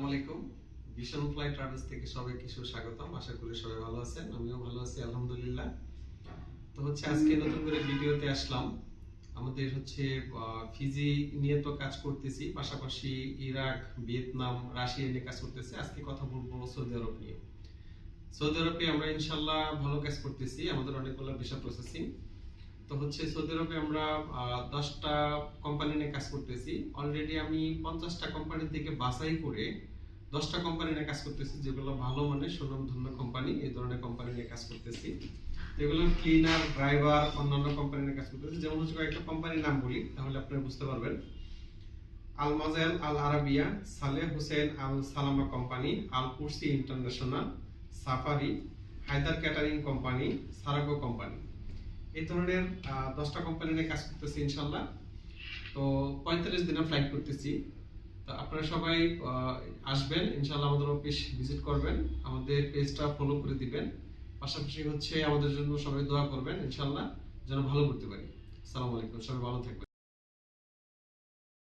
আসসালামু আলাইকুম। Vision fly travels থেকে সবাইকে সুস্বাগতম। আশা করি সবাই ভালো আছেন, আমিও ভালো আছি আলহামদুলিল্লাহ। তো আজকে নতুন করে ভিডিওতে আসলাম। আমাদের ফিজি নিয়ে তো কাজ করতেছি, পাশাপাশি ইরাক, ভিয়েতনাম, রাশিয়া নিয়ে কাজ করতেছি। আজকে কথা বলবো সৌদি আরব নিয়ে। সৌদি আরবে আমরা ইনশাল্লাহ ভালো কাজ করতেছি, আমাদের অনেকগুলো ভিসা প্রসেসিং। তো সৌদি আরবে আমরা 10টা কোম্পানি নিয়ে কাজ করতেছি। অলরেডি আমি 50টা কোম্পানি থেকে বাছাই করে 10টা কোম্পানি নিয়ে কাজ করতেছি, যেগুলো ভালো মানের সুনামধন্য কোম্পানি। এই ধরনের কোম্পানি নিয়ে কাজ করতেছি। এগুলো ক্লিনার, ড্রাইভার, অন্যান্য কোম্পানি নিয়ে কাজ করতেছি। যেমন কয়েকটা কোম্পানির নাম বলি, তাহলে আপনারা বুঝতে পারবেন। Al Majel Al Arabia, Saleh Hossain Al Salama company, Al Kursi international, Safari, Haider catering company, Sarago company. এই ধরনের 10টা কোম্পানি নিয়ে কাজ করতেছি ইনশাল্লাহ। তো 45 দিনের ফ্লাইট করতেছি। তো আপনারা সবাই আসবেন ইনশাল্লাহ, আমাদের অফিস ভিজিট করবেন, আমাদের পেজটা ফলো করে দিবেন। পাশাপাশি আমাদের জন্য সবাই দোয়া করবেন ইনশাল্লাহ, যেন ভালো করতে পারি। আসসালামু আলাইকুম, সবাই ভালো থাকবেন।